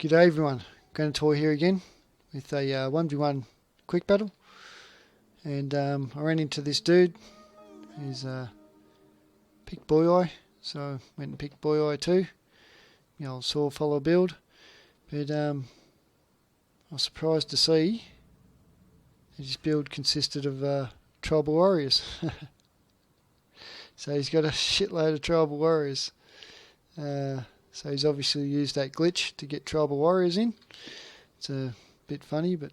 G'day everyone, Granitor here again with a 1v1 quick battle, and I ran into this dude. He's picked Boyeye, so went and picked Boyeye too, the old sword follower build, but I was surprised to see that his build consisted of tribal warriors. So he's got a shitload of tribal warriors. So he's obviously used that glitch to get tribal warriors in. It's a bit funny, but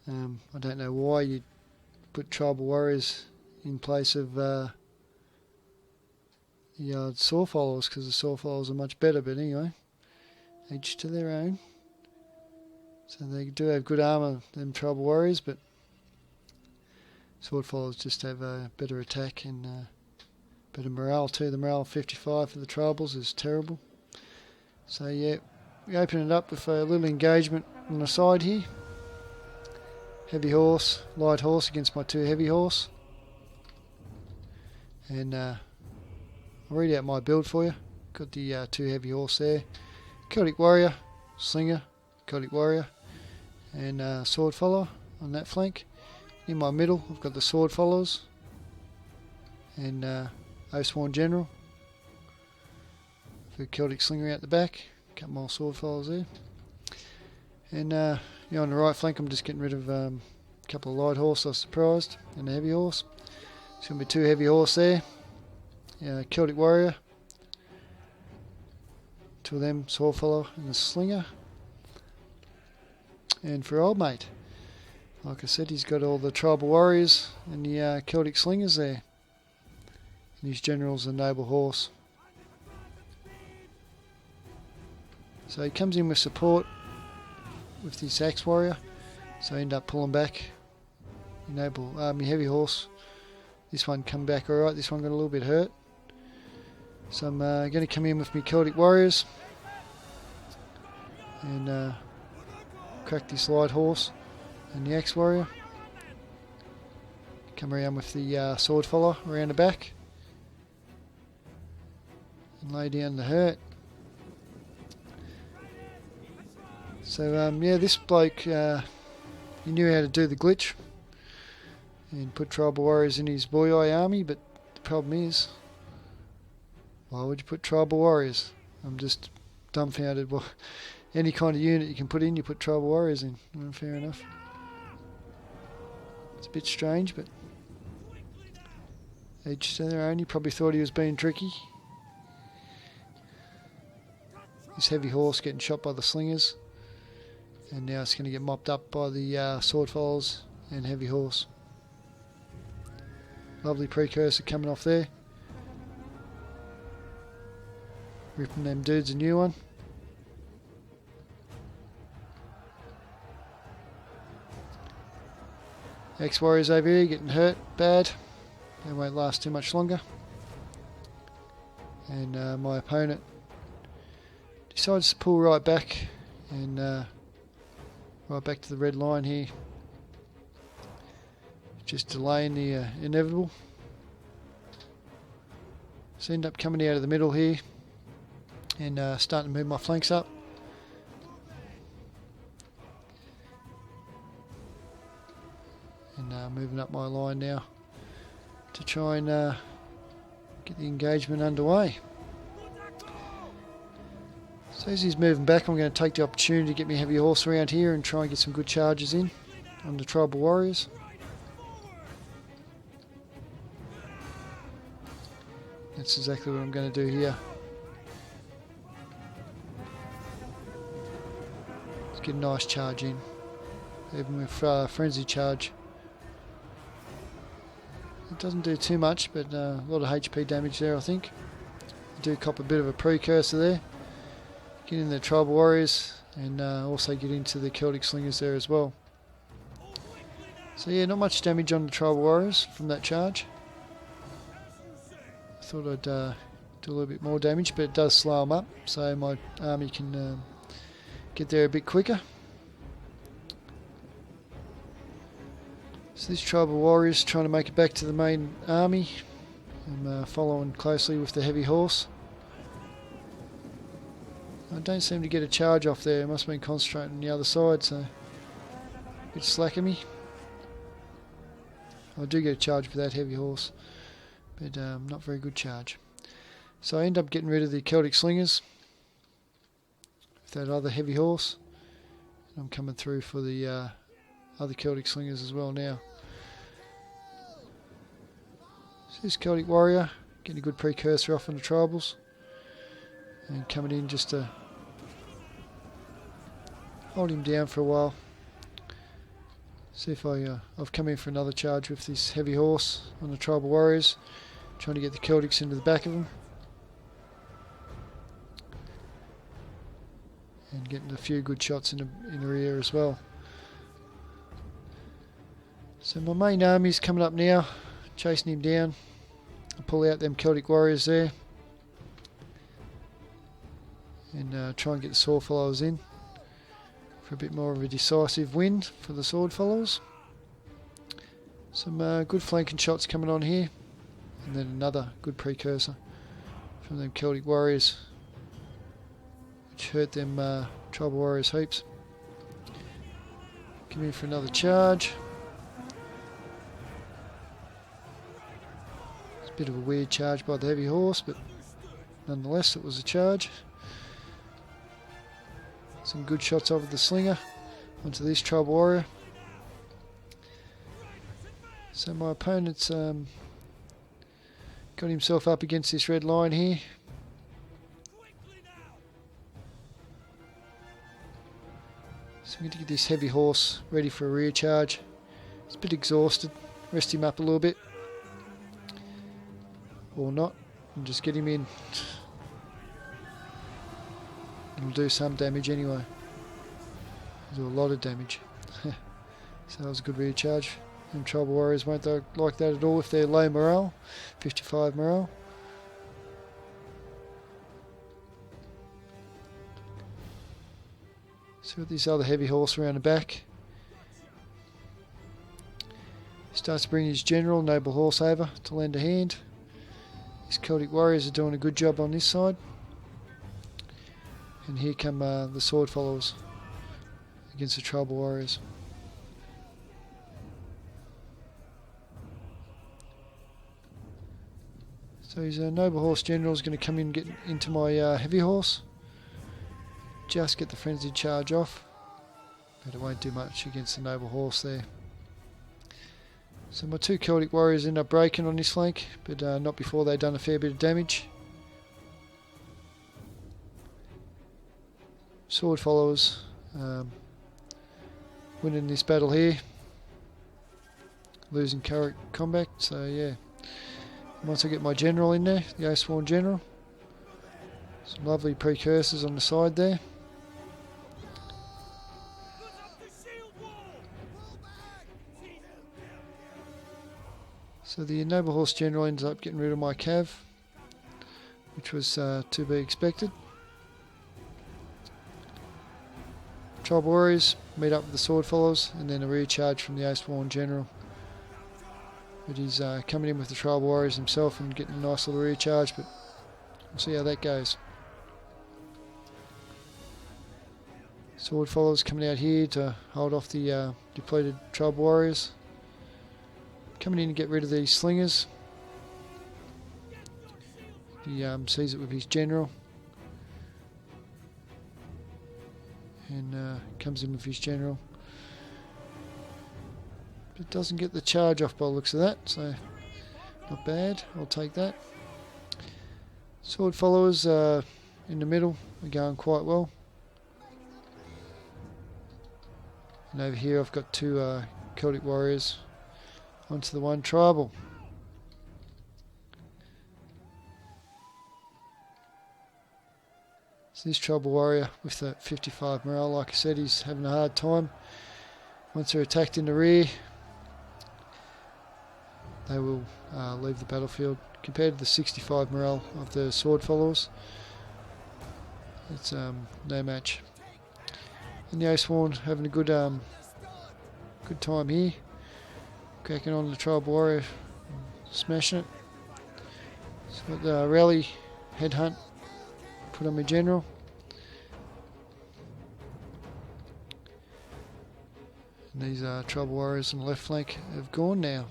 I don't know why you'd put tribal warriors in place of the sword followers, because the sword followers are much better. But anyway, each to their own. So they do have good armor, them tribal warriors, but sword followers just have a better attack and better morale too. The morale of 55 for the tribals is terrible. So yeah, we open it up with a little engagement on the side here. Heavy horse, light horse against my two heavy horse. And I'll read out my build for you. Got the two heavy horse there. Celtic warrior, slinger, Celtic warrior, and sword follower on that flank. In my middle I've got the sword followers and Oathsworn general. For Celtic slinger out the back, a couple more sword followers there. And on the right flank I'm just getting rid of a couple of light horse, I was surprised, and a heavy horse. It's going to be two heavy horse there. Celtic warrior, two of them, sword follower and the slinger. And for old mate, like I said, he's got all the tribal warriors and the Celtic slingers there. And his general's a noble horse. So he comes in with support with this axe warrior, so I end up pulling back. Enable my heavy horse. This one come back alright, this one got a little bit hurt. So I'm going to come in with my Celtic warriors and crack this light horse and the axe warrior. Come around with the sword follower around the back and lay down the hurt. So yeah, this bloke, he knew how to do the glitch and put tribal warriors in his Boyeye army, but the problem is, why would you put tribal warriors? I'm just dumbfounded. Well, any kind of unit you can put in, you put tribal warriors in. Well, fair enough. It's a bit strange, but each to their own. He probably thought he was being tricky. This heavy horse getting shot by the slingers. And now it's going to get mopped up by the sword followers and heavy horse. Lovely precursor coming off there. Ripping them dudes a new one. Ex-warriors over here getting hurt bad. They won't last too much longer. And my opponent decides to pull right back and right back to the red line here. Just delaying the inevitable. So end up coming out of the middle here and starting to move my flanks up. And moving up my line now to try and get the engagement underway. So as he's moving back, I'm going to take the opportunity to get my heavy horse around here and try and get some good charges in on the tribal warriors. That's exactly what I'm going to do here. Let's get a nice charge in, even with frenzy charge. It doesn't do too much, but a lot of HP damage there, I think. I do cop a bit of a precursor there. Get in the tribal warriors and also get into the Celtic slingers there as well. So yeah, not much damage on the tribal warriors from that charge. I thought I'd do a little bit more damage, but it does slow them up, so my army can get there a bit quicker. So this tribal warrior is trying to make it back to the main army. I'm following closely with the heavy horse. I don't seem to get a charge off there. I must have been concentrating on the other side, so a bit slack of me. I do get a charge for that heavy horse, but not very good charge. So I end up getting rid of the Celtic Slingers with that other heavy horse. I'm coming through for the other Celtic Slingers as well now. So this Celtic Warrior getting a good precursor off on the tribals and coming in just to hold him down for a while. See if I've come in for another charge with this heavy horse on the tribal warriors, trying to get the Celtics into the back of them and getting a few good shots in the rear as well. So my main army's coming up now, chasing him down. I'll pull out them Celtic warriors there and try and get the sword followers in for a bit more of a decisive win for the sword followers. Some good flanking shots coming on here, and then another good precursor from them Celtic warriors, which hurt them tribal warriors heaps. Come in for another charge. It's a bit of a weird charge by the heavy horse, but nonetheless it was a charge. Some good shots over the slinger onto this tribal warrior. So my opponent's got himself up against this red line here. So I'm going to get this heavy horse ready for a rear charge. He's a bit exhausted. Rest him up a little bit. Or not. And just get him in. It'll do some damage anyway. It'll do a lot of damage. So that was a good rear charge. And tribal warriors won't like that at all if they're low morale. 55 morale. So with this other heavy horse around the back. He starts to bring his general, noble horse, over to lend a hand. These Celtic warriors are doing a good job on this side. And here come the sword followers against the tribal warriors. So his noble horse general is going to come in and get into my heavy horse. Just get the frenzied charge off. But it won't do much against the noble horse there. So my two Celtic warriors end up breaking on this flank, but not before they've done a fair bit of damage. Sword followers winning this battle here, losing current combat. So yeah, once I get my general in there, the Oathsworn general, some lovely precursors on the side there. So the noble horse general ends up getting rid of my cav, which was to be expected. Tribal warriors meet up with the sword followers, and then a rear charge from the Oathsworn general. But he's coming in with the tribal warriors himself and getting a nice little rear charge, but we'll see how that goes. Sword followers coming out here to hold off the depleted tribal warriors. Coming in to get rid of these slingers. He sees it with his general. And comes in with his general. But doesn't get the charge off by the looks of that, so not bad, I'll take that. Sword followers in the middle are going quite well. And over here I've got two Celtic warriors onto the one tribal. So this tribal warrior with the 55 morale, like I said, he's having a hard time. Once they're attacked in the rear, they will leave the battlefield. Compared to the 65 morale of the sword followers, it's no match. And the Oathsworn having a good time here, cracking on the tribal warrior, smashing it. So got the rally headhunt put on my general. And these Trouble Warriors on the left flank have gone now.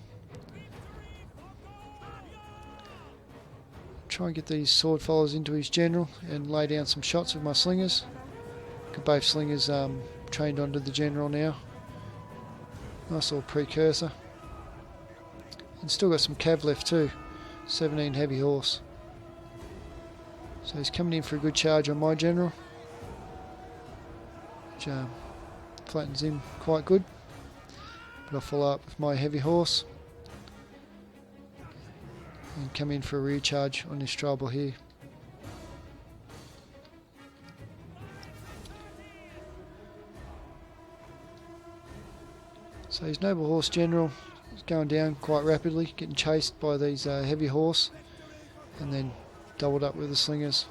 Try and get these sword followers into his general and lay down some shots with my slingers. Got both slingers trained onto the general now. Nice little precursor. And still got some cav left too. 17 heavy horse. So he's coming in for a good charge on my general, which flattens him quite good. But I'll follow up with my heavy horse and come in for a rear charge on this trouble here. So his noble horse general is going down quite rapidly, getting chased by these heavy horse, and then doubled up with the slingers.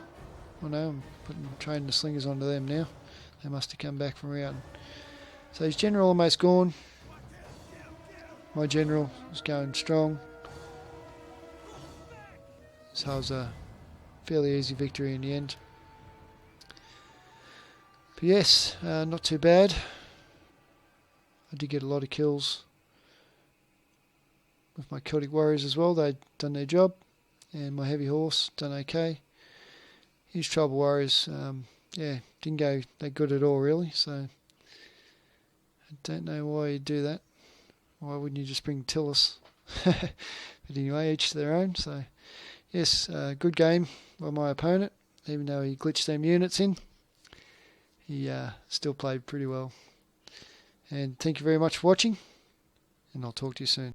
Oh no, I'm training the slingers onto them now. They must have come back from around. So his general almost gone. My general is going strong. So it was a fairly easy victory in the end. But yes, not too bad. I did get a lot of kills with my Celtic Warriors as well. They'd done their job, and my heavy horse done okay. His Trouble Warriors, didn't go that good at all really. So I don't know why you do that. Why wouldn't you just bring Tillis? But anyway, each to their own. So yes, good game by my opponent. Even though he glitched them units in, he still played pretty well. And thank you very much for watching, and I'll talk to you soon.